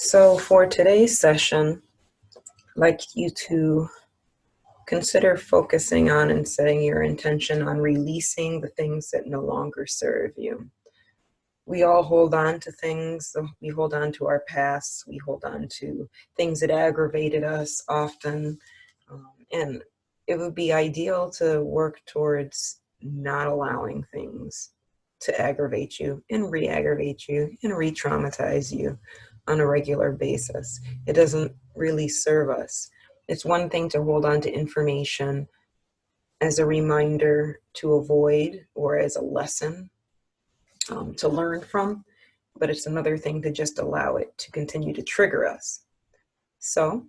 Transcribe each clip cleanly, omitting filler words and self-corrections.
So for today's session, I'd like you to consider focusing on and setting your intention on releasing the things that no longer serve you. We all hold on to things. We hold on to our past. We hold on to things that aggravated us often. And it would be ideal to work towards not allowing things to aggravate you and re-aggravate you and re-traumatize you on a regular basis. It doesn't really serve us. It's one thing to hold on to information as a reminder to avoid or as a lesson to learn from, but it's another thing to just allow it to continue to trigger us. So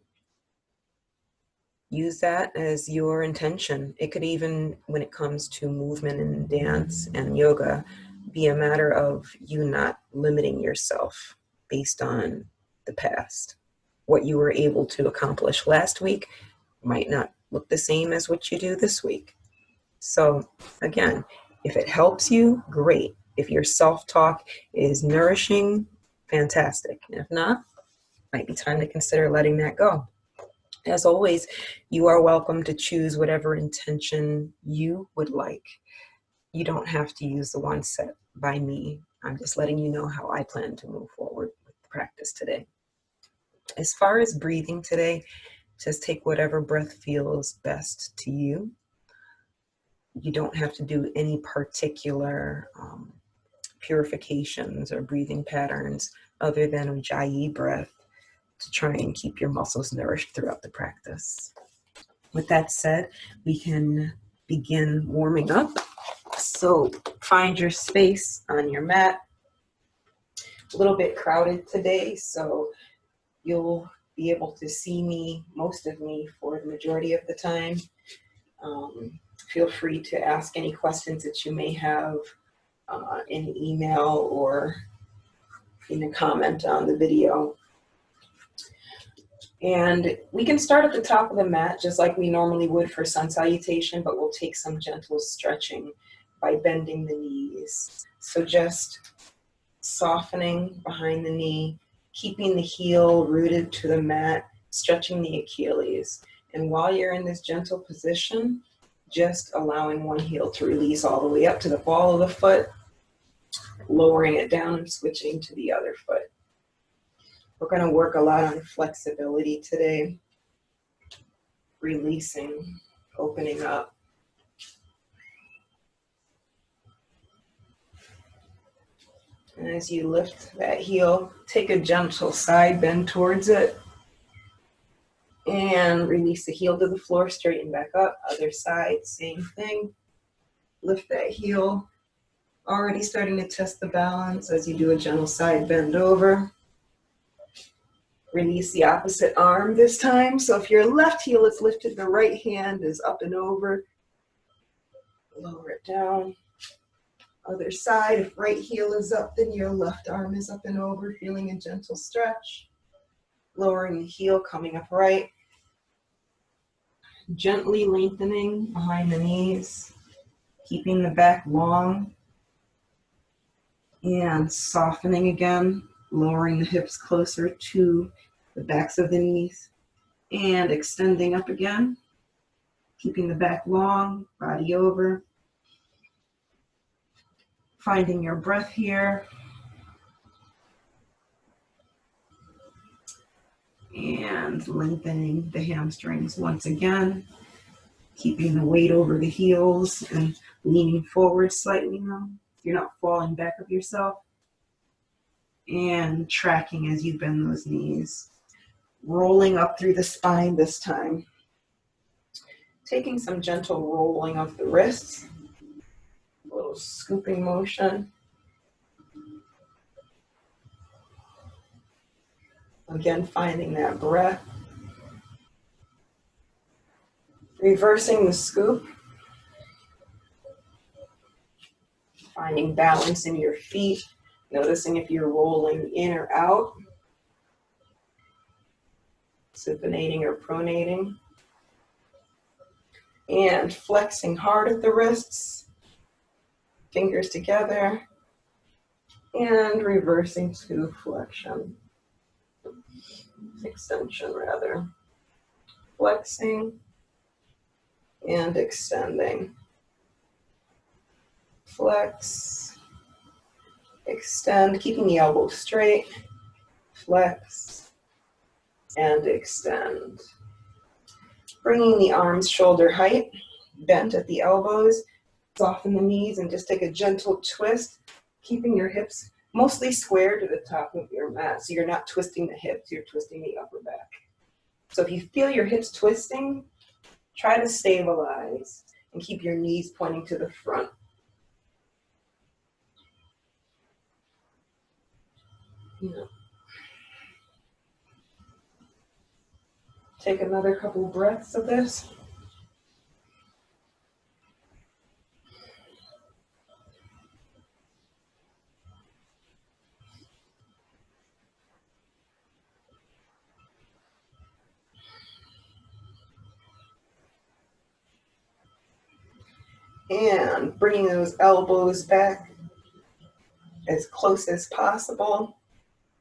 use that as your intention. It could even, when it comes to movement and dance and yoga, be a matter of you not limiting yourself based on the past. What you were able to accomplish last week might not look the same as what you do this week. So again, if it helps you, great. If your self-talk is nourishing, fantastic. And if not, might be time to consider letting that go. As always, you are welcome to choose whatever intention you would like. You don't have to use the one set by me. I'm just letting you know how I plan to move forward with the practice today. As far as breathing today, just take whatever breath feels best to you. You don't have to do any particular purifications or breathing patterns other than Ujjayi breath to try and keep your muscles nourished throughout the practice. With that said, we can begin warming up. So find your space on your mat. A little bit crowded today, so you'll be able to see me, most of me, for the majority of the time. Feel free to ask any questions that you may have in email or in a comment on the video. And we can start at the top of the mat just like we normally would for sun salutation, but we'll take some gentle stretching by bending the knees. So just softening behind the knee, keeping the heel rooted to the mat, stretching the Achilles. And while you're in this gentle position, just allowing one heel to release all the way up to the ball of the foot, lowering it down and switching to the other foot. We're going to work a lot on flexibility today, releasing, opening up. And as you lift that heel, take a gentle side bend towards it. And release the heel to the floor, straighten back up. Other side, same thing. Lift that heel. Already starting to test the balance as you do a gentle side bend over. Release the opposite arm this time. So if your left heel is lifted, the right hand is up and over. Lower it down. Other side, if right heel is up, then your left arm is up and over, feeling a gentle stretch. Lowering the heel, coming up right. Gently lengthening behind the knees, keeping the back long. And softening again, lowering the hips closer to the backs of the knees. And extending up again, keeping the back long, body over. Finding your breath here. And lengthening the hamstrings once again, keeping the weight over the heels and leaning forward slightly now. You're not falling back of yourself. And tracking as you bend those knees. Rolling up through the spine this time. Taking some gentle rolling of the wrists. A little scooping motion. Again, finding that breath. Reversing the scoop. Finding balance in your feet. Noticing if you're rolling in or out. Supinating or pronating. And flexing hard at the wrists. Fingers together. And reversing to flexion. extension rather. Flexing and extending. Flex, extend, keeping the elbow straight. Flex and extend. Bringing the arms shoulder height, bent at the elbows, soften the knees and just take a gentle twist, keeping your hips mostly square to the top of your mat. So you're not twisting the hips, you're twisting the upper back. So if you feel your hips twisting, try to stabilize and keep your knees pointing to the front. Yeah. Take another couple breaths of this. And bringing those elbows back as close as possible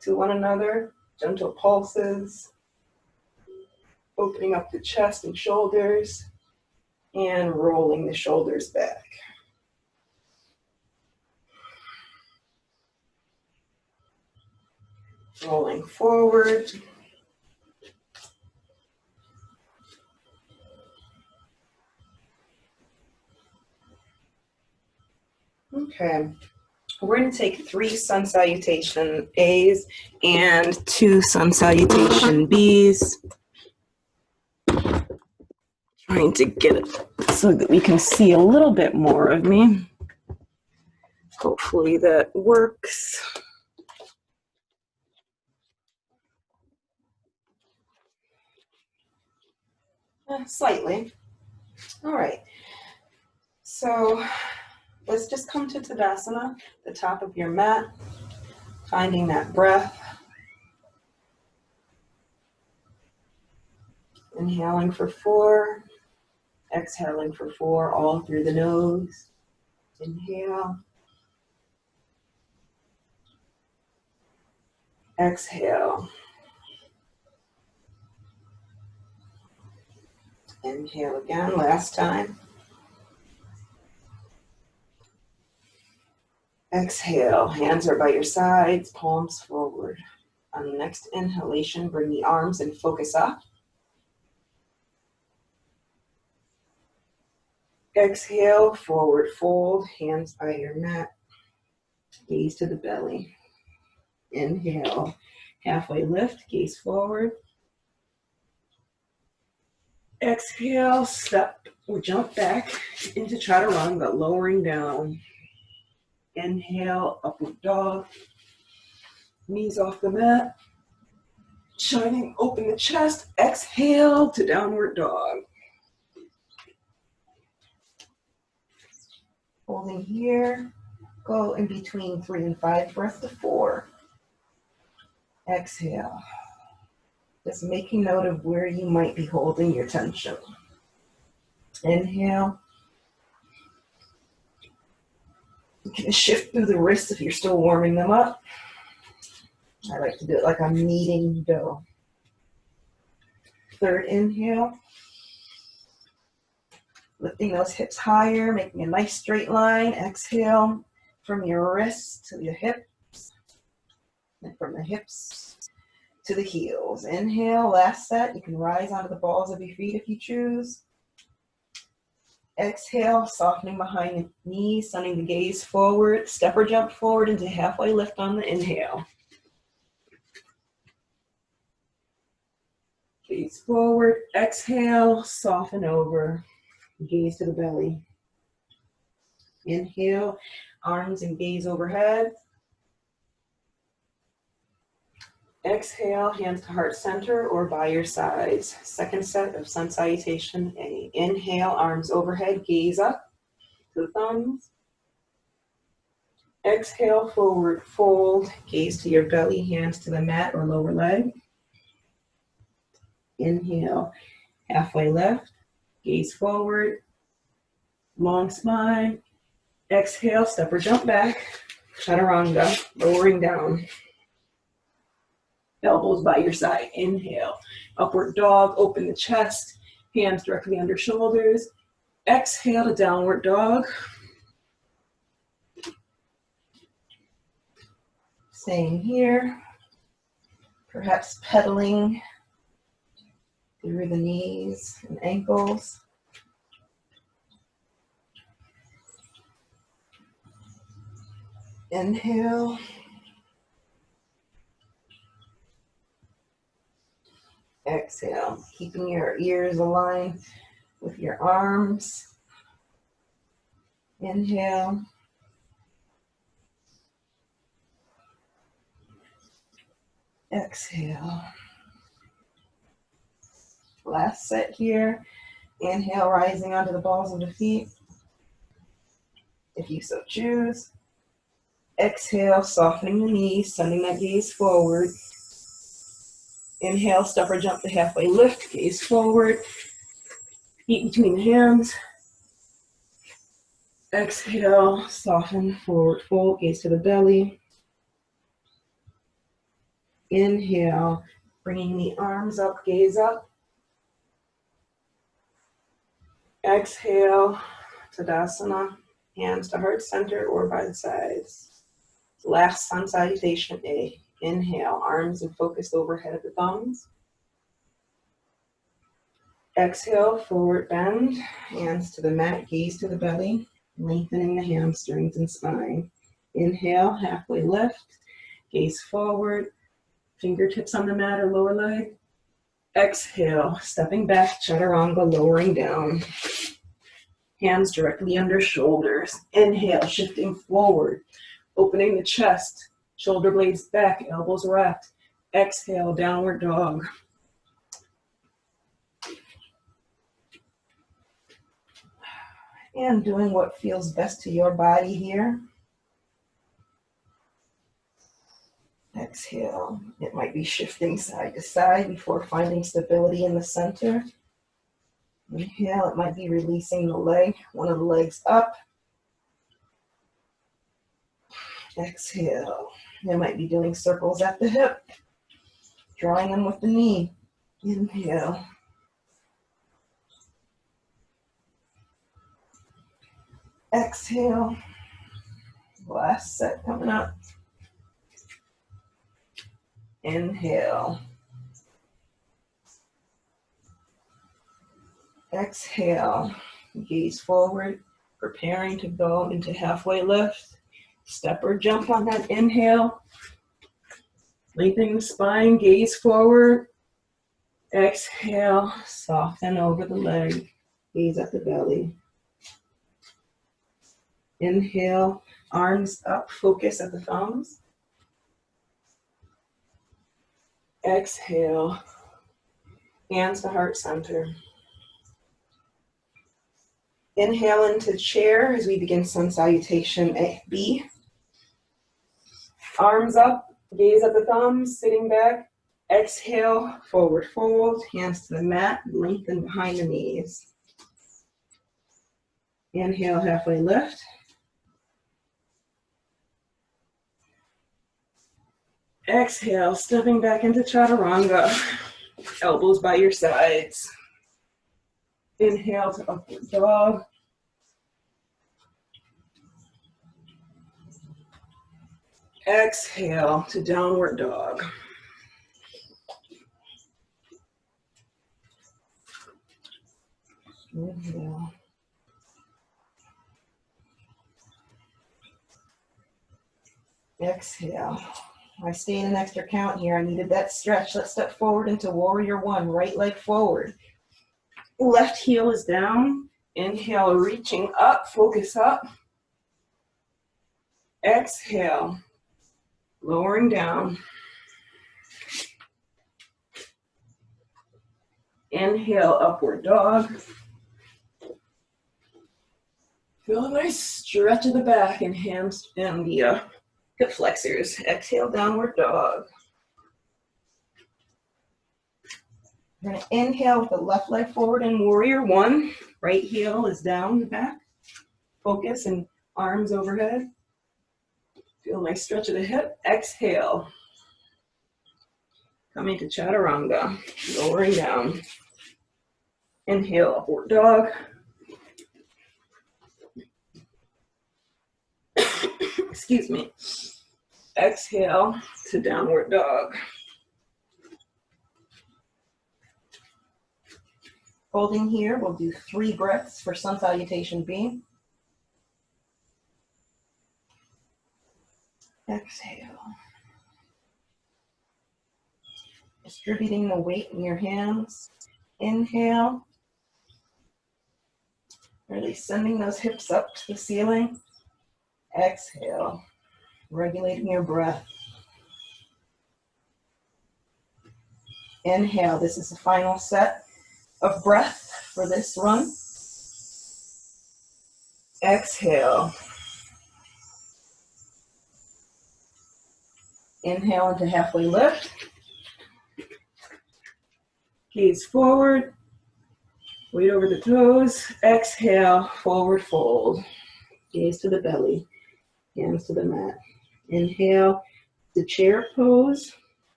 to one another. Gentle pulses. Opening up the chest and shoulders. And rolling the shoulders back. Rolling forward. Okay. We're going to take 3 sun salutation A's and 2 sun salutation B's. Trying to get it so that we can see a little bit more of me. Hopefully that works. Slightly. All right. So let's just come to Tadasana, the top of your mat, finding that breath. Inhaling for 4, exhaling for 4, all through the nose. Inhale. Exhale. Inhale again, last time. Exhale, hands are by your sides, palms forward. On the next inhalation, bring the arms and focus up. Exhale, forward fold, hands by your mat, gaze to the belly. Inhale, halfway lift, gaze forward. Exhale, step or jump back into chaturanga, lowering down. Inhale, upward dog, knees off the mat, shining open the chest. Exhale to downward dog. Holding here, go in between 3 and 5 breaths to 4. Exhale. Just making note of where you might be holding your tension. Inhale. You can shift through the wrists if you're still warming them up. I like to do it like I'm kneading dough. Third inhale. Lifting those hips higher, making a nice straight line. Exhale from your wrists to your hips. And from the hips to the heels. Inhale, last set. You can rise onto the balls of your feet if you choose. Exhale, softening behind the knees, sending the gaze forward. Step or jump forward into halfway lift on the inhale. Gaze forward. Exhale, soften over. Gaze to the belly. Inhale, arms and gaze overhead. Exhale, hands to heart center or by your sides. Second set of sun salutation A. Inhale, arms overhead, gaze up to the thumbs. Exhale, forward fold, gaze to your belly, hands to the mat or lower leg. Inhale, halfway left, gaze forward, long spine. Exhale, step or jump back, chaturanga, lowering down. Elbows by your side. Inhale. Upward dog. Open the chest. Hands directly under shoulders. Exhale to downward dog. Same here. Perhaps pedaling through the knees and ankles. Inhale. Exhale. Keeping your ears aligned with your arms. Inhale. Exhale. Last set here. Inhale, rising onto the balls of the feet, if you so choose. Exhale, softening the knees, sending that gaze forward. Inhale, step or jump to halfway lift, gaze forward. Feet between the hands. Exhale, soften, forward fold, gaze to the belly. Inhale, bringing the arms up, gaze up. Exhale, Tadasana, hands to heart center or by the sides. Last sun salutation A. Inhale, arms and focused overhead of the thumbs. Exhale, forward bend, hands to the mat, gaze to the belly, lengthening the hamstrings and spine. Inhale, halfway lift, gaze forward, fingertips on the mat or lower leg. Exhale, stepping back, chaturanga, lowering down. Hands directly under shoulders. Inhale, shifting forward, opening the chest, shoulder blades back, elbows wrapped. Exhale, downward dog. And doing what feels best to your body here. Exhale. It might be shifting side to side before finding stability in the center. Inhale, it might be releasing the leg, one of the legs up. Exhale. It might be doing circles at the hip, drawing them with the knee. Inhale. Exhale. Last set coming up. Inhale. Exhale. Gaze forward, preparing to go into halfway lift. Step or jump on that inhale. Lengthening the spine, gaze forward. Exhale, soften over the leg. Gaze at the belly. Inhale, arms up, focus at the thumbs. Exhale, hands to heart center. Inhale into chair as we begin sun salutation B. Arms up, gaze at the thumbs, sitting back. Exhale, forward fold, hands to the mat, lengthen behind the knees. Inhale, halfway lift. Exhale, stepping back into chaturanga, elbows by your sides. Inhale to upward dog. Exhale to downward dog. Inhale. Exhale. I stayed an extra count here. I needed that stretch. Let's step forward into warrior one. Right leg forward. Left heel is down. Inhale, reaching up. Focus up. Exhale, lowering down. Inhale, upward dog. Feel a nice stretch of the back and hands and the hip flexors. Exhale, downward dog. We're going to inhale with the left leg forward in warrior one. Right heel is down the back. Focus and arms overhead. Feel a nice stretch of the hip. Exhale. Coming to chaturanga, lowering down. Inhale, upward dog. Excuse me. Exhale to downward dog. Holding here, we'll do 3 breaths for sun salutation B. Exhale. Distributing the weight in your hands. Inhale. Really sending those hips up to the ceiling. Exhale. Regulating your breath. Inhale. This is the final set of breath for this run. Exhale. Inhale into halfway lift. Gaze forward. Weight over the toes. Exhale, forward fold. Gaze to the belly. Hands to the mat. Inhale, the chair pose.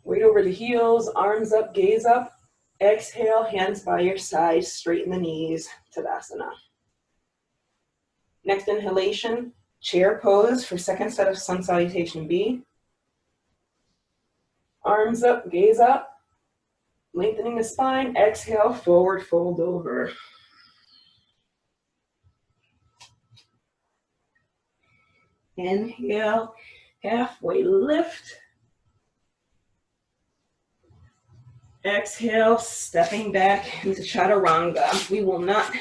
Weight over the heels, arms up, gaze up. Exhale, hands by your side, straighten the knees, Tadasana. Next inhalation, chair pose for second set of sun salutation B. Arms up, gaze up. Lengthening the spine, exhale, forward fold over. Inhale, halfway lift. Exhale, stepping back into chaturanga. We will not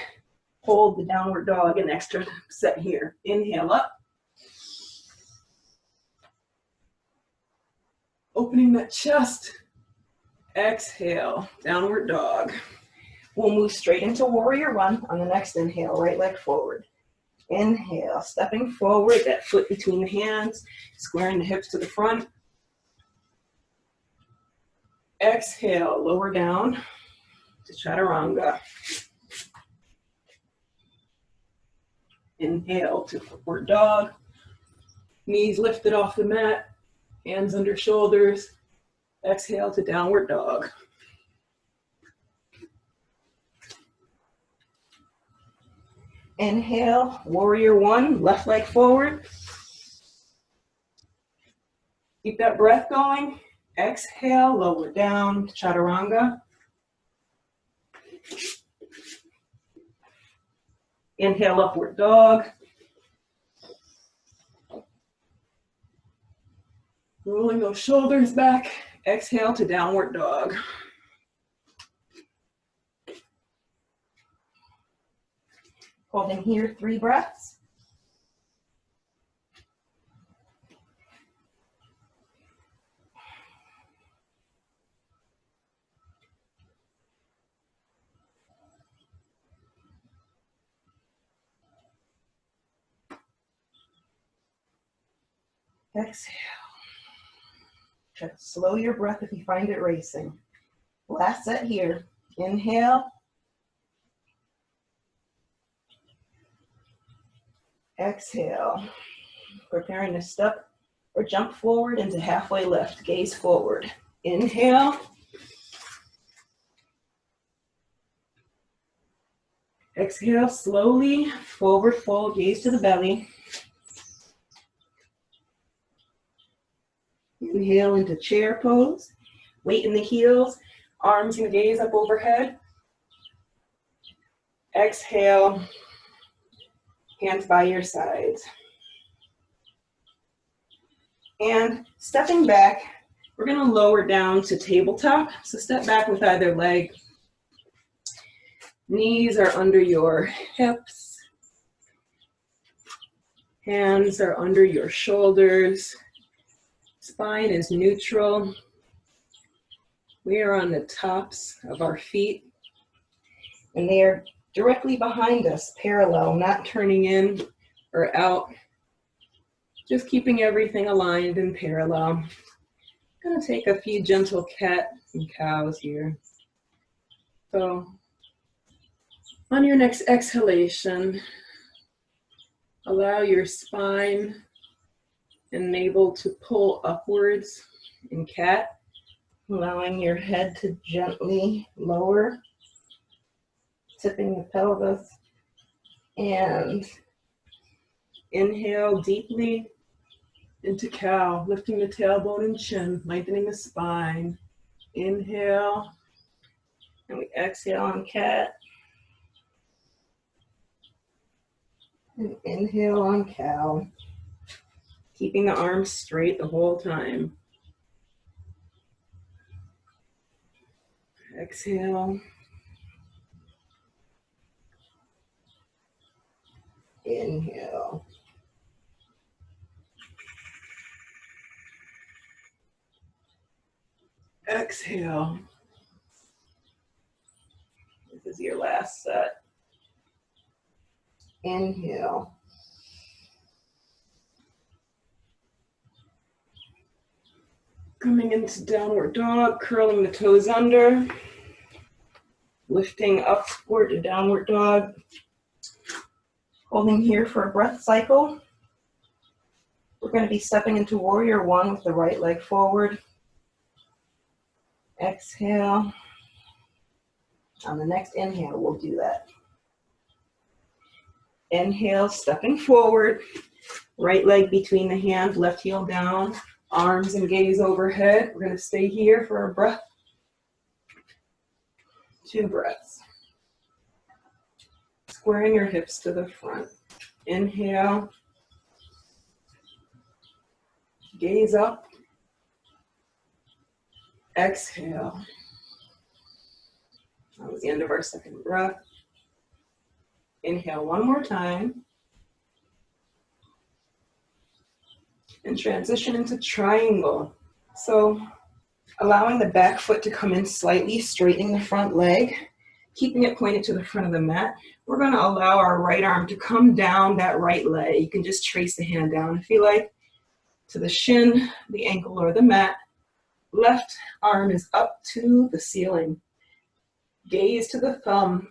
hold the downward dog an extra set here. Inhale up. Opening that chest. Exhale, downward dog. We'll move straight into warrior one on the next inhale, right leg forward. Inhale, stepping forward, that foot between the hands, squaring the hips to the front. Exhale, lower down to chaturanga. Inhale to upward dog. Knees lifted off the mat, hands under shoulders. Exhale to downward dog. Inhale, warrior one, left leg forward. Keep that breath going. Exhale, lower down, chaturanga. Inhale, upward dog. Rolling those shoulders back. Exhale to downward dog. Holding here 3 breaths. Exhale. Try to slow your breath if you find it racing. Last set here. Inhale. Exhale. Preparing to step or jump forward into halfway lift. Gaze forward. Inhale. Exhale, slowly forward fold, gaze to the belly. Inhale into chair pose. Weight in the heels, arms and gaze up overhead. Exhale, hands by your sides. And stepping back, we're going to lower down to tabletop. So step back with either leg. Knees are under your hips. Hands are under your shoulders. Spine is neutral. We are on the tops of our feet. And they are directly behind us, parallel, not turning in or out. Just keeping everything aligned and parallel. I'm going to take a few gentle cat and cows here. So on your next exhalation, allow your spine and navel to pull upwards in cat, allowing your head to gently lower, tipping the pelvis, and inhale deeply into cow, lifting the tailbone and chin, lengthening the spine. Inhale, and we exhale on cat. And inhale on cow, keeping the arms straight the whole time. Exhale. Inhale. Exhale. This is your last set. Inhale. Coming into downward dog, curling the toes under, lifting upward to downward dog. Holding here for a breath cycle. We're going to be stepping into warrior one with the right leg forward. Exhale. On the next inhale, we'll do that. Inhale, stepping forward. Right leg between the hands, left heel down. Arms and gaze overhead. We're going to stay here for a breath. 2 breaths. Squaring your hips to the front. Inhale. Gaze up. Exhale. That was the end of our second breath. Inhale one more time. And transition into triangle. So allowing the back foot to come in slightly, straightening the front leg, keeping it pointed to the front of the mat. We're going to allow our right arm to come down that right leg. You can just trace the hand down if you like, to the shin, the ankle, or the mat. Left arm is up to the ceiling. Gaze to the thumb.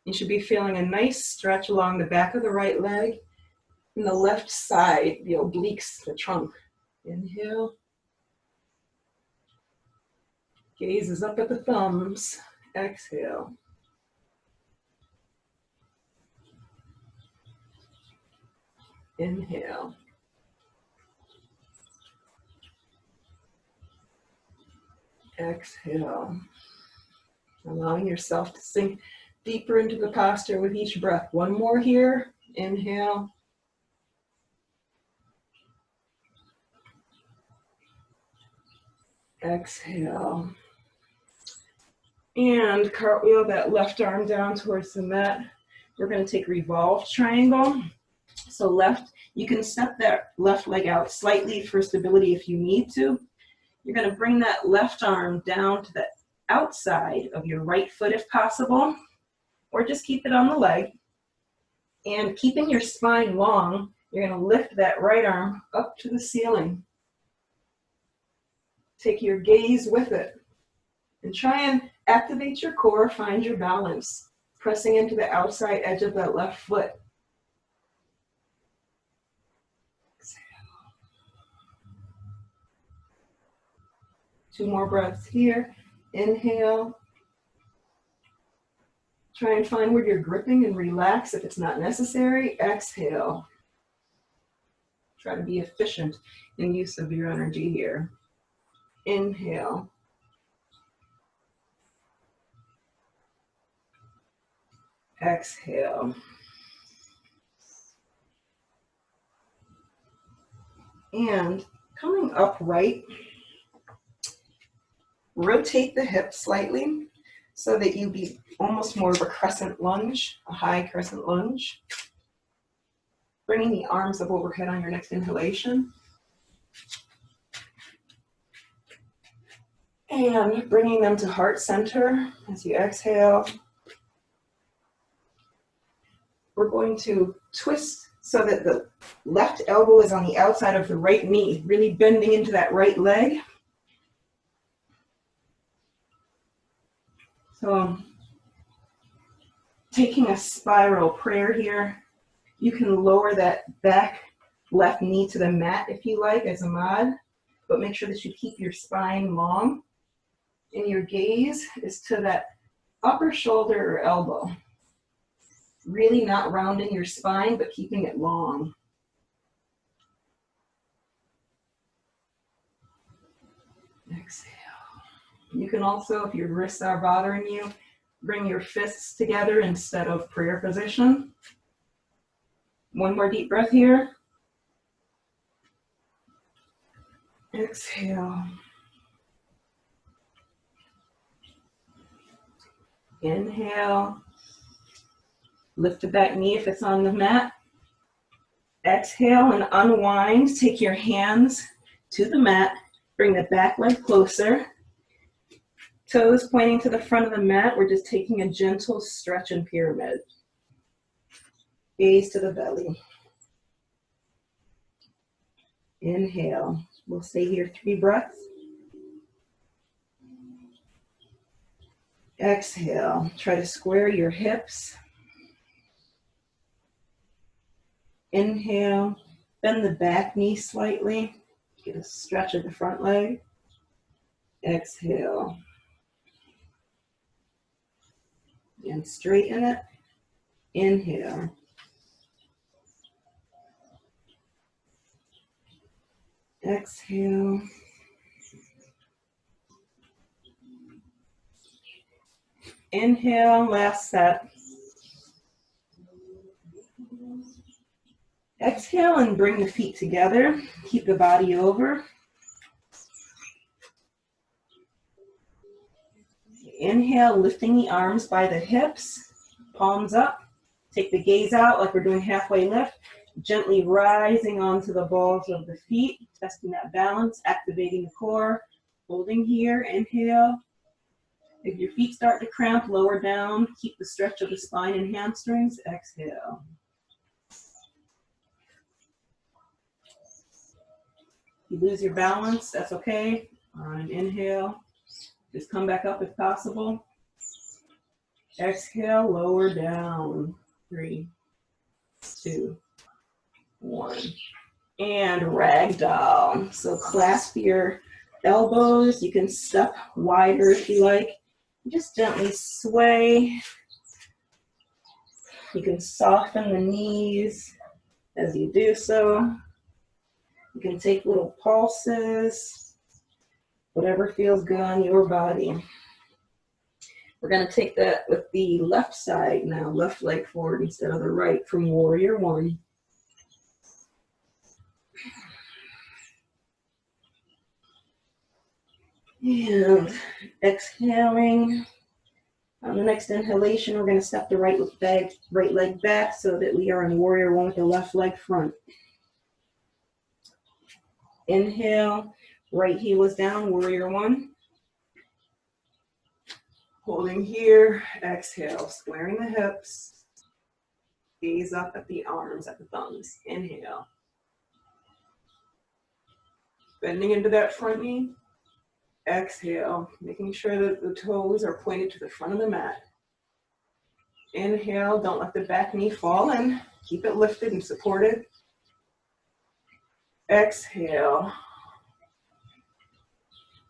You should be feeling a nice stretch along the back of the right leg. And the left side, the obliques, the trunk. Inhale. Gaze is up at the thumbs. Exhale. Inhale. Exhale. Allowing yourself to sink deeper into the posture with each breath. One more here. Inhale. Exhale. And cartwheel that left arm down towards the mat. We're going to take revolved triangle. So left, you can step that left leg out slightly for stability if you need to. You're going to bring that left arm down to the outside of your right foot if possible, or just keep it on the leg. And keeping your spine long, you're going to lift that right arm up to the ceiling. Take your gaze with it. And try and activate your core, find your balance, pressing into the outside edge of that left foot. Exhale. 2 more breaths here. Inhale. Try and find where you're gripping and relax if it's not necessary. Exhale. Try to be efficient in use of your energy here. Inhale. Exhale. And coming upright, rotate the hips slightly so that you be almost more of a crescent lunge, a high crescent lunge. Bringing the arms up overhead on your next inhalation. And bringing them to heart center as you exhale. We're going to twist so that the left elbow is on the outside of the right knee, really bending into that right leg. So taking a spiral prayer here, you can lower that back left knee to the mat if you like as a mod, but make sure that you keep your spine long and your gaze is to that upper shoulder or elbow. Really not rounding your spine, but keeping it long. Exhale. You can also, if your wrists are bothering you, bring your fists together instead of prayer position. One more deep breath here. Exhale. Inhale. Lift the back knee if it's on the mat. Exhale and unwind. Take your hands to the mat. Bring the back leg closer. Toes pointing to the front of the mat. We're just taking a gentle stretch and pyramid. Gaze to the belly. Inhale. We'll stay here 3 breaths. Exhale. Try to square your hips. Inhale. Bend the back knee slightly. Get a stretch of the front leg. Exhale. And straighten it. Inhale. Exhale. Inhale, last set. Exhale and bring the feet together. Keep the body over. Inhale, lifting the arms by the hips, palms up. Take the gaze out like we're doing halfway lift. Gently rising onto the balls of the feet, testing that balance, activating the core. Holding here, inhale. If your feet start to cramp, lower down. Keep the stretch of the spine and hamstrings. Exhale. If you lose your balance, that's okay. On an inhale, just come back up if possible. Exhale, lower down. 3, 2, 1. And ragdoll. So clasp your elbows. You can step wider if you like. Just gently sway. You can soften the knees as you do so. You can take little pulses, whatever feels good on your body. We're going to take that with the left side now, left leg forward instead of the right from Warrior One. And exhaling. On the next inhalation, we're going to step the right leg back so that we are in Warrior One with the left leg front. Inhale, right heel is down, Warrior One. Holding here, exhale, squaring the hips. Gaze up at the arms, at the thumbs. Inhale. Bending into that front knee. Exhale, making sure that the toes are pointed to the front of the mat. Inhale, don't let the back knee fall in. Keep it lifted and supported. Exhale.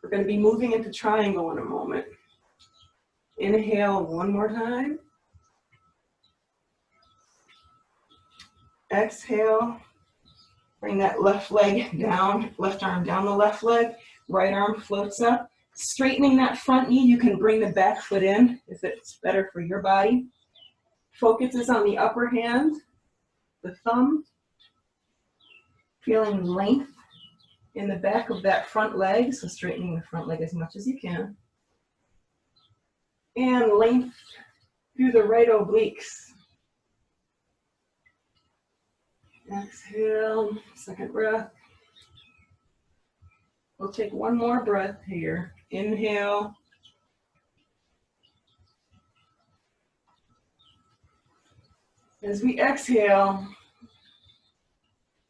We're going to be moving into triangle in a moment. Inhale one more time. Exhale. Bring that left leg down, left arm down the left leg. Right arm floats up. Straightening that front knee, you can bring the back foot in if it's better for your body. Focus is on the upper hand, the thumb. Feeling length in the back of that front leg, so straightening the front leg as much as you can. And length through the right obliques. Exhale, second breath. We'll take one more breath here. Inhale. As we exhale,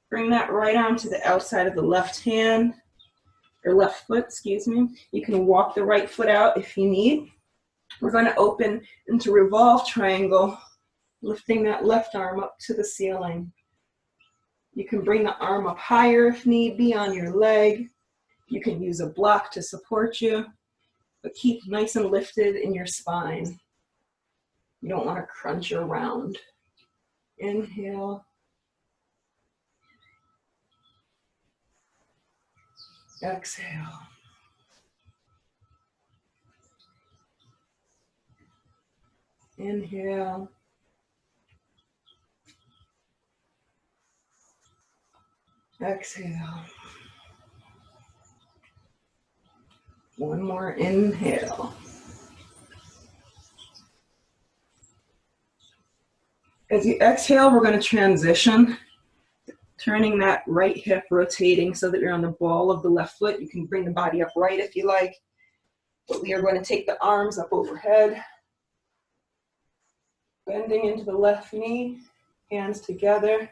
bring that right arm to the outside of the left hand, or left foot, excuse me. You can walk the right foot out if you need. We're going to open into revolve triangle, lifting that left arm up to the ceiling. You can bring the arm up higher if need be on your leg. You can use a block to support you, but keep nice and lifted in your spine. You don't want to crunch around. Inhale. Exhale. Inhale. Exhale. One more inhale. As you exhale, we're going to transition, turning that right hip, rotating so that you're on the ball of the left foot. You can bring the body up right if you like, but we are going to take the arms up overhead, bending into the left knee, hands together,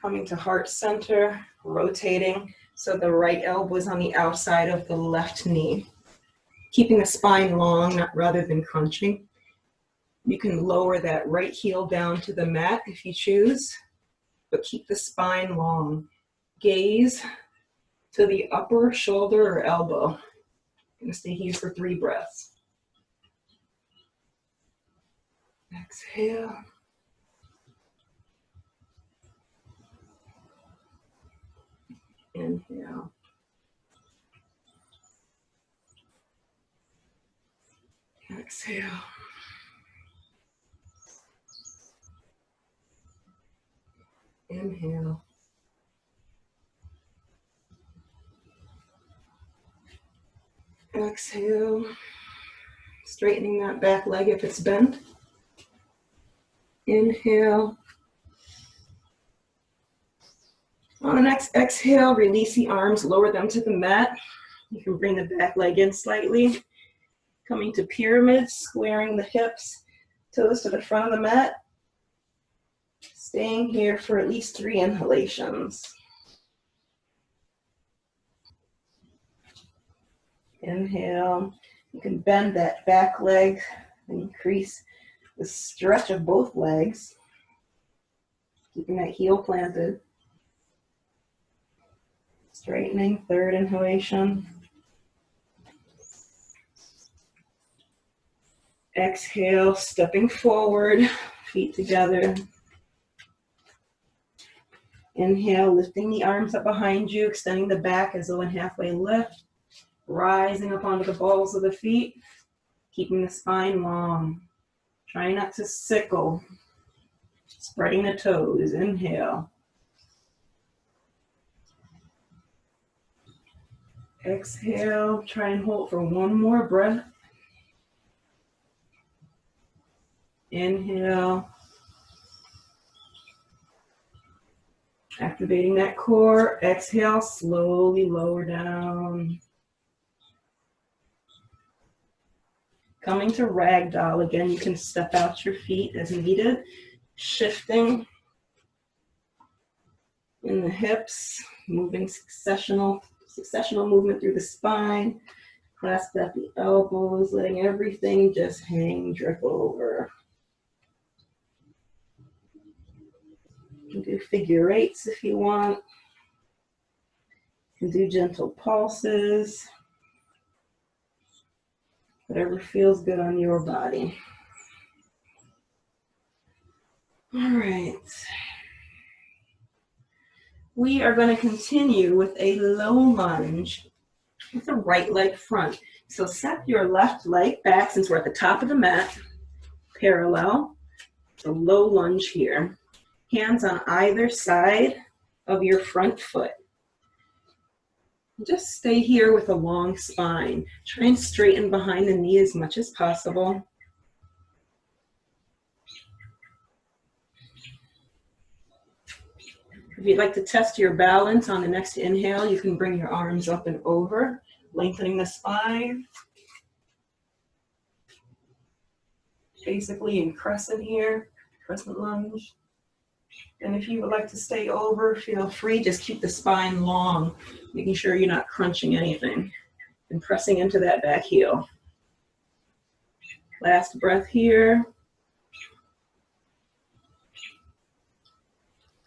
coming to heart center, rotating so the right elbow is on the outside of the left knee. Keeping the spine long rather than crunching. You can lower that right heel down to the mat if you choose, but keep the spine long. Gaze to the upper shoulder or elbow. I'm going to stay here for 3 breaths. Exhale. Inhale. Exhale. Inhale. Exhale. Straightening that back leg if it's bent. Inhale. On the next exhale, release the arms, lower them to the mat. You can bring the back leg in slightly. Coming to pyramid, squaring the hips, toes to the front of the mat. Staying here for at least 3 inhalations. Inhale. You can bend that back leg and increase the stretch of both legs, keeping that heel planted. Straightening, 3rd inhalation. Exhale, stepping forward, feet together. Inhale, lifting the arms up behind you, extending the back as though in halfway lift. Rising up onto the balls of the feet, keeping the spine long. Trying not to sickle. Spreading the toes. Inhale. Exhale. Try and hold for 1 more breath. Inhale. Activating that core. Exhale. Slowly lower down. Coming to ragdoll. Again, you can step out your feet as needed. Shifting in the hips. Moving successional movement through the spine. Clasp at the elbows. Letting everything just hang, drip over. You can do figure 8s if you want. You can do gentle pulses. Whatever feels good on your body. All right. We are going to continue with a low lunge with the right leg front. So set your left leg back since we're at the top of the mat, parallel. So low lunge here. Hands on either side of your front foot. Just stay here with a long spine. Try and straighten behind the knee as much as possible. If you'd like to test your balance on the next inhale, you can bring your arms up and over, lengthening the spine. Basically in crescent here, crescent lunge. And if you would like to stay over, feel free, just keep the spine long, making sure you're not crunching anything and pressing into that back heel. Last breath here.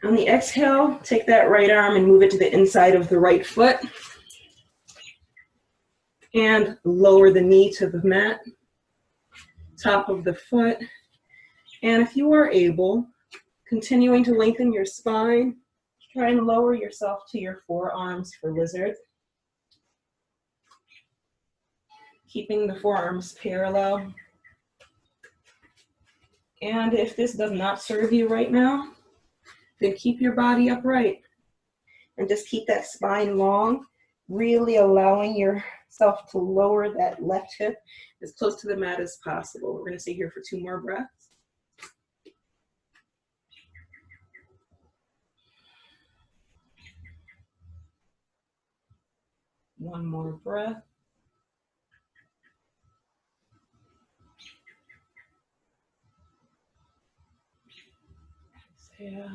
On the exhale, take that right arm and move it to the inside of the right foot. And lower the knee to the mat, top of the foot. And if you are able, continuing to lengthen your spine, try and lower yourself to your forearms for lizard. Keeping the forearms parallel. And if this does not serve you right now, then keep your body upright and just keep that spine long, really allowing yourself to lower that left hip as close to the mat as possible. We're going to stay here for 2 more breaths. One more breath. Exhale.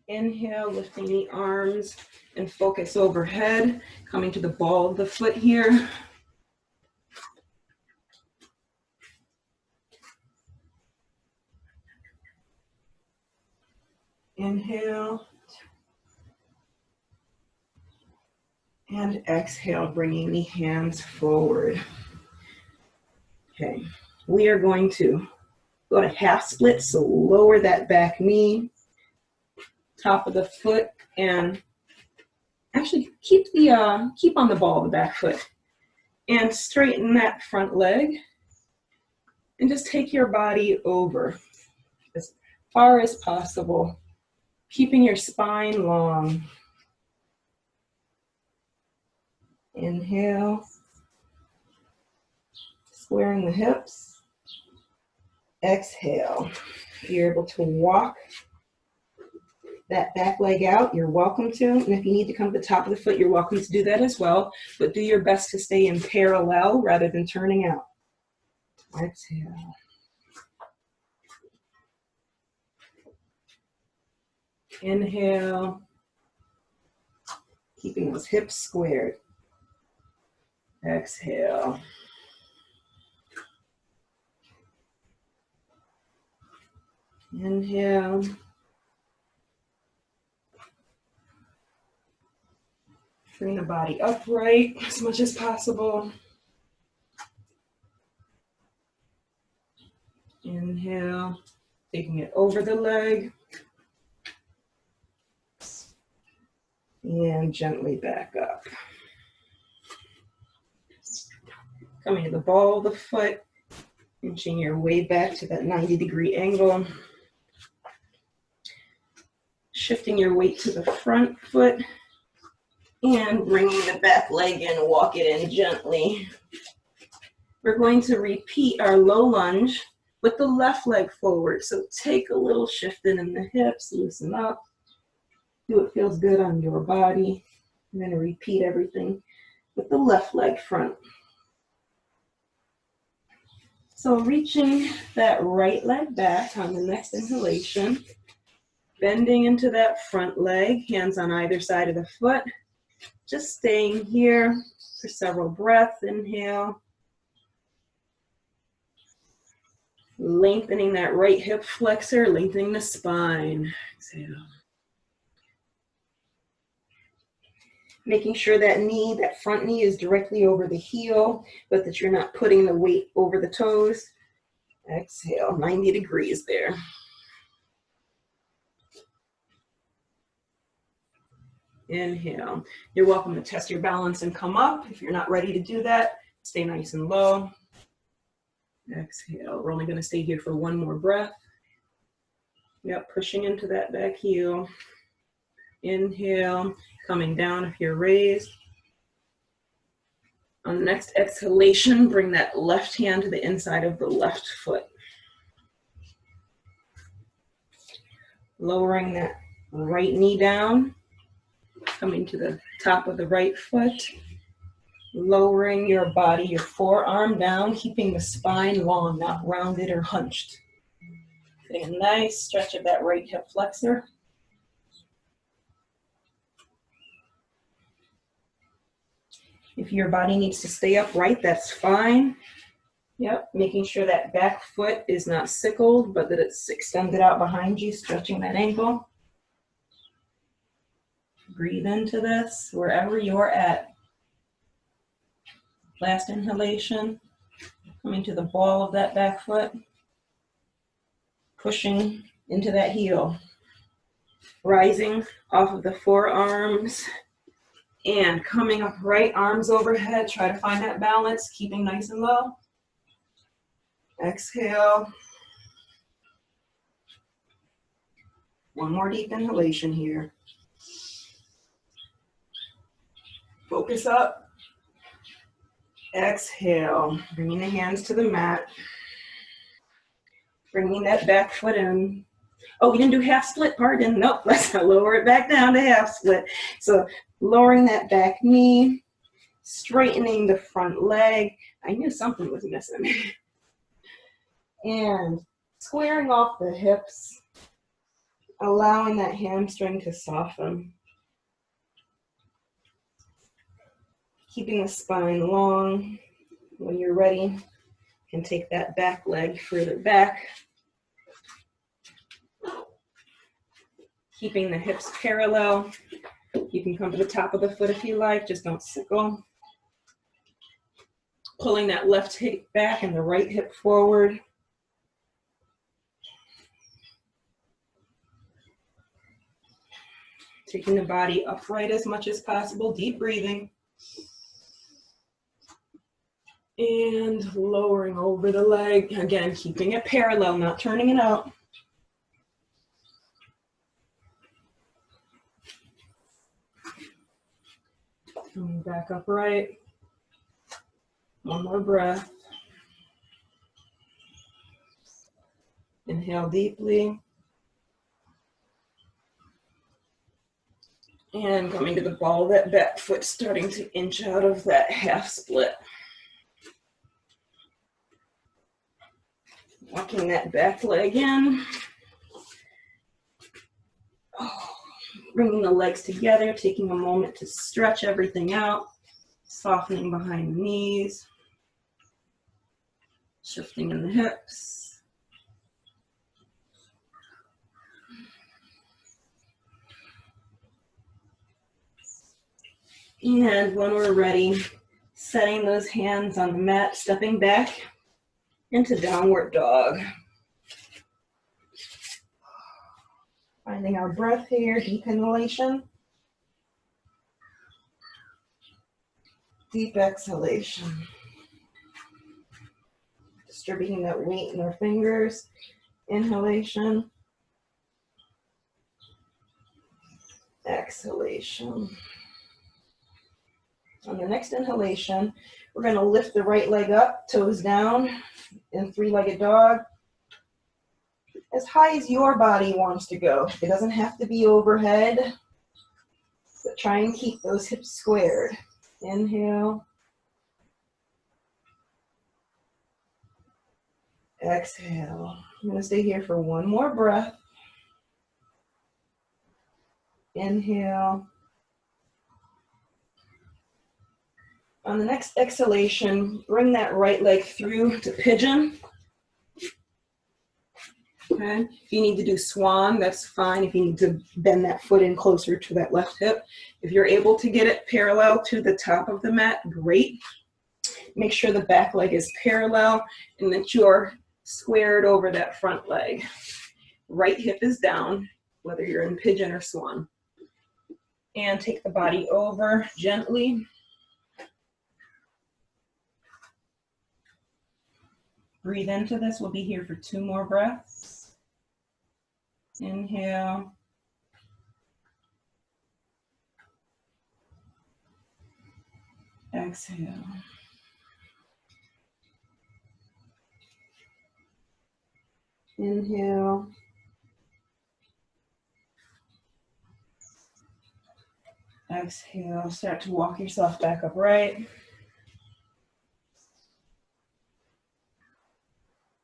Inhale, lifting the arms and focus overhead, coming to the ball of the foot here. Inhale. And exhale, bringing the hands forward. Okay, we are going to go to half split, so lower that back knee, top of the foot, and actually keep on the ball of the back foot. And straighten that front leg. And just take your body over as far as possible, keeping your spine long. Inhale, squaring the hips. Exhale. If you're able to walk that back leg out, you're welcome to. And if you need to come to the top of the foot, you're welcome to do that as well. But do your best to stay in parallel rather than turning out. Exhale. Inhale. Keeping those hips squared. Exhale. Inhale. Bring the body upright as much as possible. Inhale, taking it over the leg. And gently back up. Coming to the ball of the foot, inching your way back to that 90-degree angle. Shifting your weight to the front foot and bringing the back leg in, walk it in gently. We're going to repeat our low lunge with the left leg forward. So take a little shifting in the hips, loosen up. Do what feels good on your body. I'm going to repeat everything with the left leg front. So reaching that right leg back on the next inhalation, bending into that front leg, hands on either side of the foot, just staying here for several breaths. Inhale. Lengthening that right hip flexor, lengthening the spine. Exhale. Making sure that knee, that front knee is directly over the heel, but that you're not putting the weight over the toes. Exhale, 90 degrees there. Inhale. You're welcome to test your balance and come up. If you're not ready to do that, stay nice and low. Exhale. We're only going to stay here for one more breath. Yep, pushing into that back heel. Inhale, coming down if you're raised. On the next exhalation, bring that left hand to the inside of the left foot. Lowering that right knee down, coming to the top of the right foot. Lowering your body, your forearm down, keeping the spine long, not rounded or hunched. Getting a nice stretch of that right hip flexor. If your body needs to stay upright, that's fine. Yep, making sure that back foot is not sickled, but that it's extended out behind you, stretching that ankle. Breathe into this wherever you're at. Last inhalation, coming to the ball of that back foot, pushing into that heel. Rising off of the forearms and coming up right, arms overhead. Try to find that balance, keeping nice and low. Exhale. One more deep inhalation here. Focus up. Exhale. Bringing the hands to the mat. Bringing that back foot in. Oh, we didn't do half split, pardon. Nope, let's lower it back down to half split. So lowering that back knee, straightening the front leg. I knew something was missing. And squaring off the hips, allowing that hamstring to soften. Keeping the spine long. When you're ready, you can take that back leg further back. Keeping the hips parallel. You can come to the top of the foot if you like, just don't sickle. Pulling that left hip back and the right hip forward. Taking the body upright as much as possible, deep breathing. And lowering over the leg. Again, keeping it parallel, not turning it out. Coming back upright. One more breath. Inhale deeply. And coming to the ball of that back foot, starting to inch out of that half split. Walking that back leg in. Bringing the legs together, taking a moment to stretch everything out, softening behind the knees, shifting in the hips. And when we're ready, setting those hands on the mat, stepping back into downward dog. Finding our breath here, deep inhalation. Deep exhalation. Distributing that weight in our fingers. Inhalation. Exhalation. On the next inhalation, we're going to lift the right leg up, toes down, in three-legged dog. As high as your body wants to go. It doesn't have to be overhead, but try and keep those hips squared. Inhale. Exhale. I'm going to stay here for one more breath. Inhale. On the next exhalation, bring that right leg through to pigeon. Okay. If you need to do swan, that's fine. If you need to bend that foot in closer to that left hip. If you're able to get it parallel to the top of the mat, great. Make sure the back leg is parallel and that you're squared over that front leg. Right hip is down, whether you're in pigeon or swan. And take the body over gently. Breathe into this. We'll be here for 2 more breaths. Inhale. Exhale. Inhale. Exhale. Start to walk yourself back upright.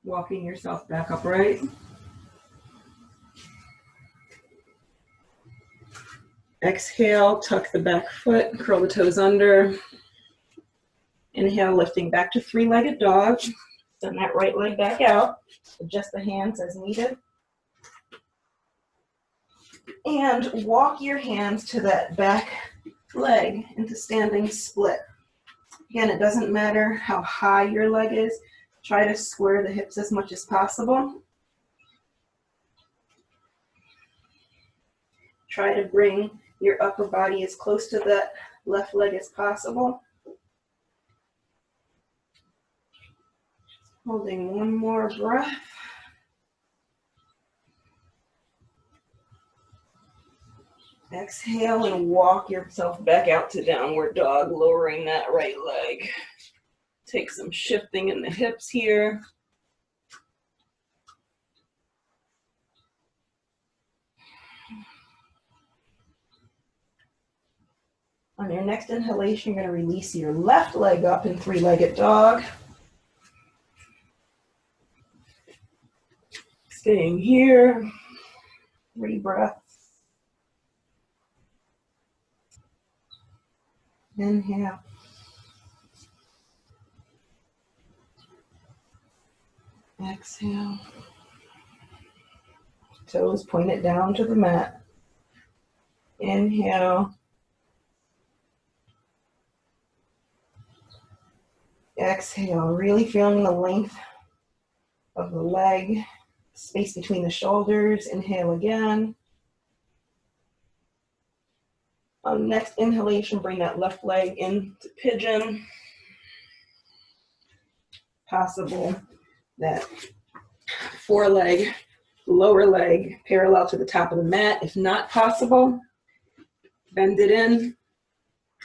Walking yourself back upright. Exhale, tuck the back foot, curl the toes under. Inhale, lifting back to three-legged dog. Send that right leg back out. Adjust the hands as needed. And walk your hands to that back leg into standing split. Again, it doesn't matter how high your leg is. Try to square the hips as much as possible. Try to bring your upper body as close to that left leg as possible. Holding one more breath. Exhale and walk yourself back out to downward dog, lowering that right leg. Take some shifting in the hips here. On your next inhalation, you're going to release your left leg up in three-legged dog. Staying here. 3 breaths. Inhale. Exhale. Toes pointed down to the mat. Inhale. Exhale. Really feeling the length of the leg, space between the shoulders. Inhale again. On the next inhalation, bring that left leg into pigeon. Possible that foreleg, lower leg parallel to the top of the mat. If not possible, bend it in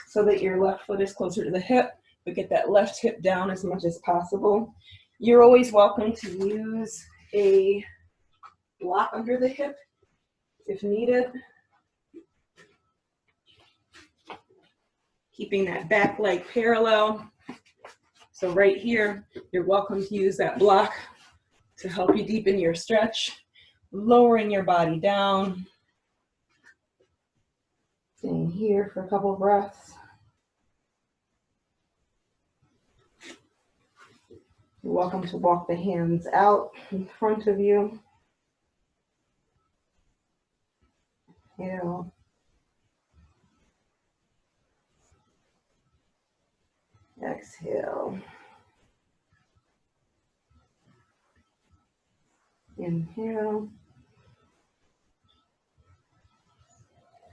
so that your left foot is closer to the hip, but get that left hip down as much as possible. You're always welcome to use a block under the hip if needed. Keeping that back leg parallel. So right here, you're welcome to use that block to help you deepen your stretch, lowering your body down. Staying here for a couple of breaths. You're welcome to walk the hands out in front of you. Inhale. Exhale. Inhale.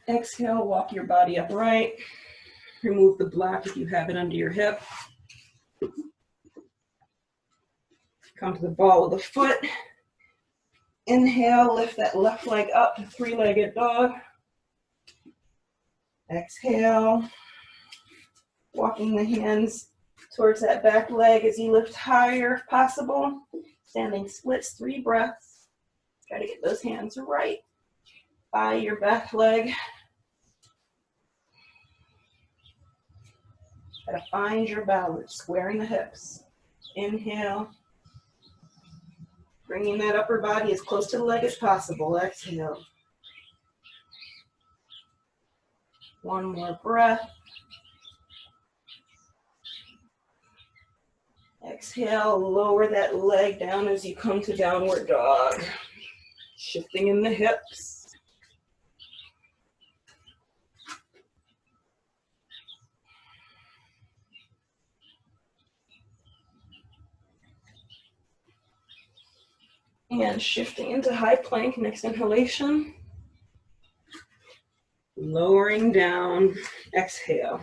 Exhale, walk your body upright. Remove the block if you have it under your hip. Come to the ball of the foot. Inhale, lift that left leg up to three-legged dog. Exhale, walking the hands towards that back leg as you lift higher if possible. Standing splits, 3 breaths. Try to get those hands right by your back leg. Try to find your balance, squaring the hips. Inhale. Bringing that upper body as close to the leg as possible. Exhale. One more breath. Exhale, lower that leg down as you come to downward dog. Shifting in the hips. And shifting into high plank, next inhalation. Lowering down, exhale.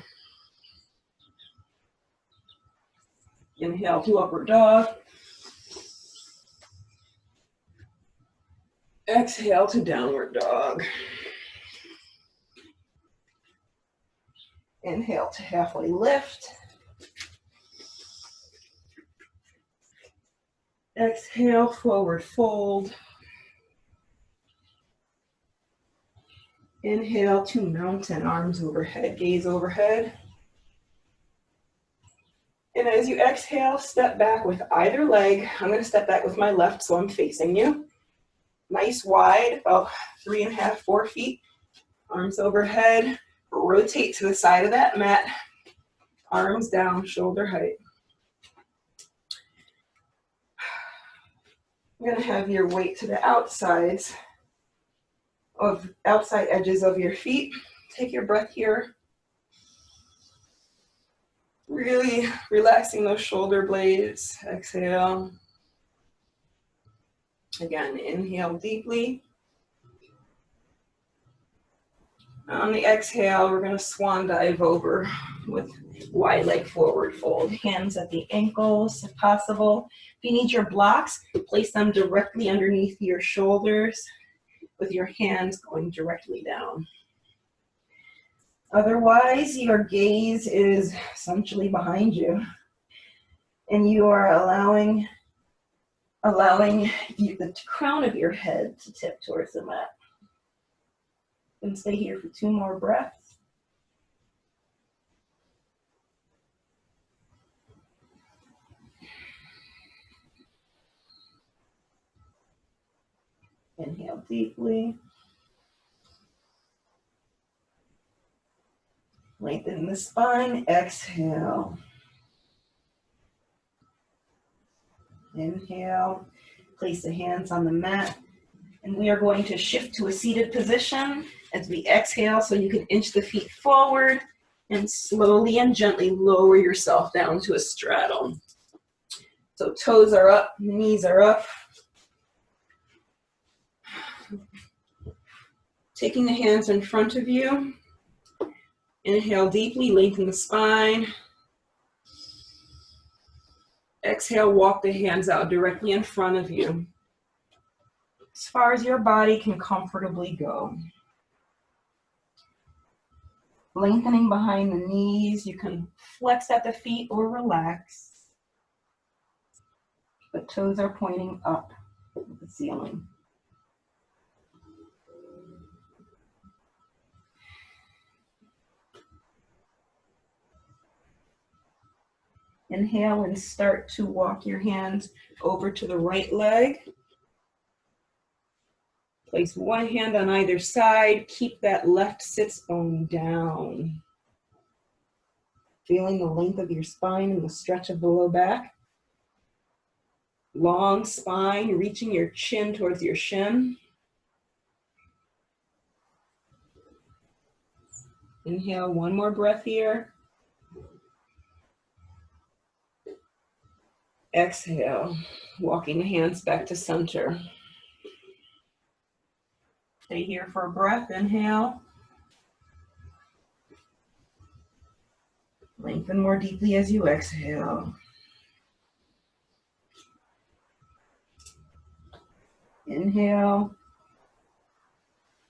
Inhale to upward dog. Exhale to downward dog. Inhale to halfway lift. Exhale, forward fold. Inhale to mountain, arms overhead, gaze overhead. And as you exhale, step back with either leg. I'm going to step back with my left, so I'm facing you. Nice wide, about 3.5, 4 feet. Arms overhead. Rotate to the side of that mat. Arms down, shoulder height. You're going to have your weight to the outside edges of your feet. Take your breath here. Really relaxing those shoulder blades. Exhale. Again, inhale deeply. On the exhale, we're going to swan dive over with wide leg forward fold. Hands at the ankles if possible. If you need your blocks, place them directly underneath your shoulders with your hands going directly down. Otherwise, your gaze is essentially behind you, and you are allowing the crown of your head to tip towards the mat. And stay here for 2 more breaths. Inhale deeply. Lengthen the spine. Exhale. Inhale. Place the hands on the mat. And we are going to shift to a seated position as we exhale, so you can inch the feet forward and slowly and gently lower yourself down to a straddle. So toes are up, knees are up. Taking the hands in front of you. Inhale deeply, lengthen the spine. Exhale, walk the hands out directly in front of you, as far as your body can comfortably go. Lengthening behind the knees. You can flex at the feet or relax. But toes are pointing up at the ceiling. Inhale and start to walk your hands over to the right leg. Place one hand on either side. Keep that left sits bone down. Feeling the length of your spine and the stretch of the low back. Long spine, reaching your chin towards your shin. Inhale, 1 more breath here. Exhale, walking the hands back to center. Stay here for a breath. Inhale. Lengthen more deeply as you exhale. Inhale.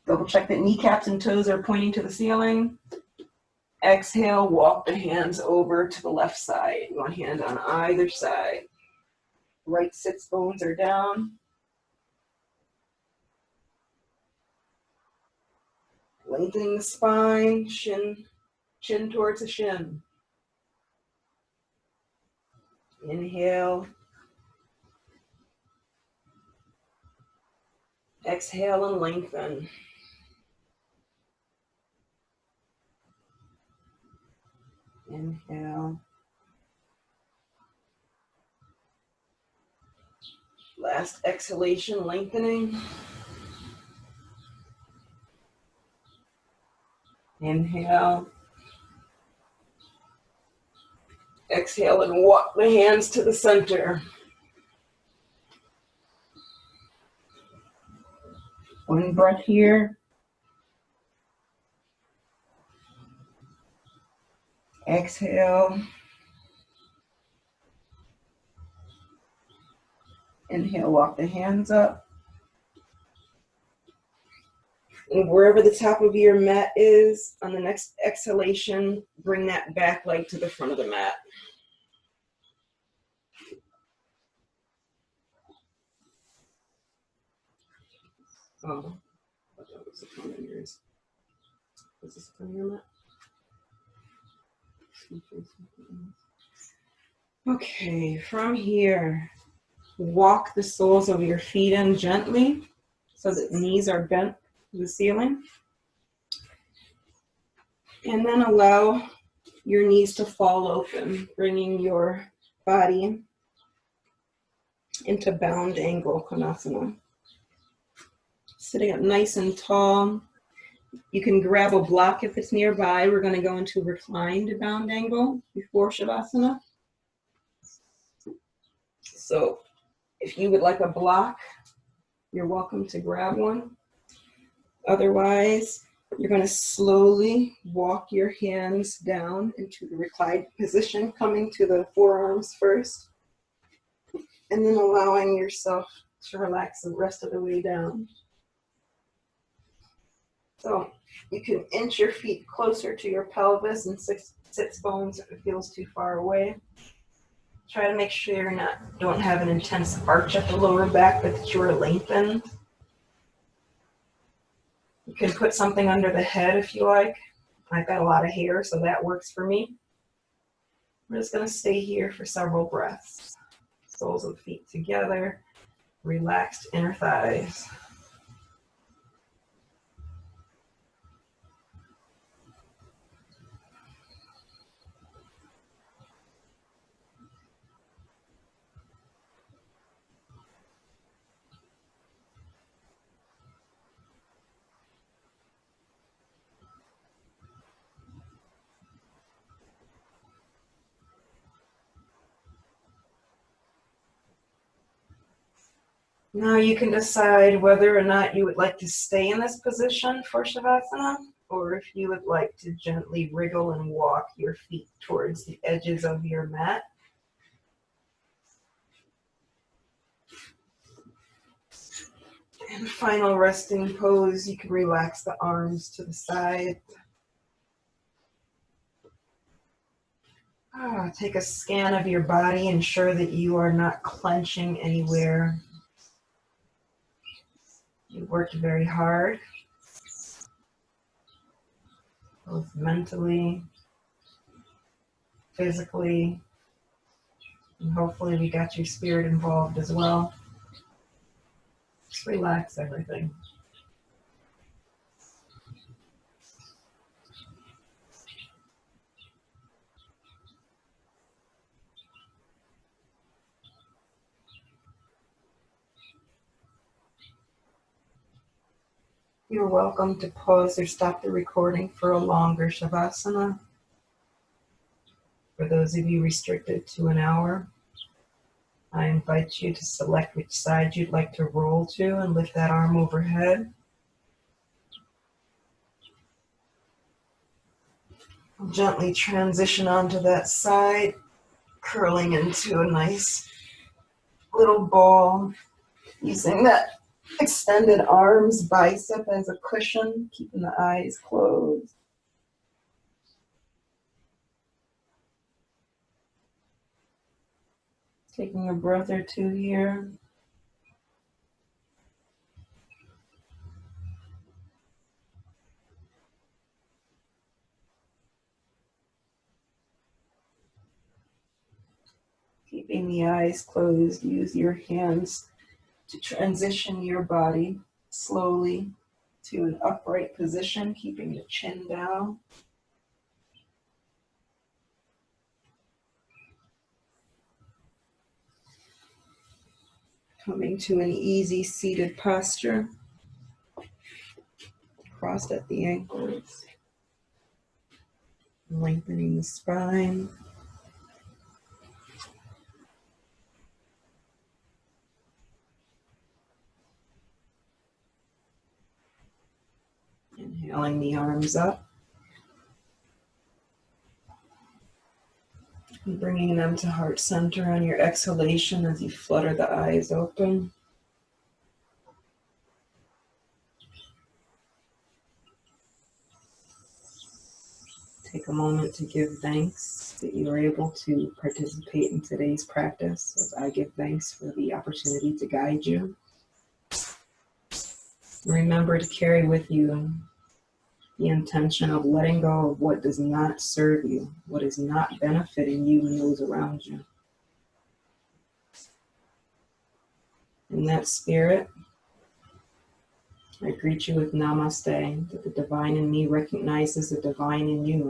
Double check that kneecaps and toes are pointing to the ceiling. Exhale, walk the hands over to the left side. One hand on either side. Right sits bones are down. Lengthening the spine, chin towards the shin. Inhale. Exhale and lengthen. Inhale. Last exhalation, lengthening. Inhale. Exhale and walk the hands to the center. One breath here. Exhale. Inhale, walk the hands up. And wherever the top of your mat is, on the next exhalation, bring that back leg to the front of the mat. Oh, I thought it was the front of yours. Is this the front of your mat? Okay, from here, walk the soles of your feet in gently so that the knees are bent to the ceiling. And then allow your knees to fall open, bringing your body into bound angle konasana. Sitting up nice and tall. You can grab a block if it's nearby. We're going to go into reclined bound angle before Shavasana. So if you would like a block, you're welcome to grab one. Otherwise, you're going to slowly walk your hands down into the reclined position, coming to the forearms first, and then allowing yourself to relax the rest of the way down. So you can inch your feet closer to your pelvis and sits bones if it feels too far away. Try to make sure you don't have an intense arch at the lower back, but that you are lengthened. You can put something under the head if you like. I've got a lot of hair, so that works for me. We're just going to stay here for several breaths. Soles of the feet together, relaxed inner thighs. Now you can decide whether or not you would like to stay in this position for Shavasana, or if you would like to gently wriggle and walk your feet towards the edges of your mat. And final resting pose, you can relax the arms to the side. Take a scan of your body, ensure that you are not clenching anywhere. You worked very hard, both mentally, physically, and hopefully we got your spirit involved as well. Just relax everything. You're welcome to pause or stop the recording for a longer Shavasana. For those of you restricted to an hour, I invite you to select which side you'd like to roll to and lift that arm overhead. Gently transition onto that side, curling into a nice little ball, using that extended arms, bicep as a cushion, keeping the eyes closed. Taking a breath or two here. Keeping the eyes closed, use your hands to transition your body slowly to an upright position, keeping the chin down. Coming to an easy seated posture, crossed at the ankles, lengthening the spine. Inhaling the arms up. And bringing them to heart center on your exhalation as you flutter the eyes open. Take a moment to give thanks that you are able to participate in today's practice, as I give thanks for the opportunity to guide you. Remember to carry with you the intention of letting go of what does not serve you, what is not benefiting you and those around you. In that spirit, I greet you with namaste, that the divine in me recognizes the divine in you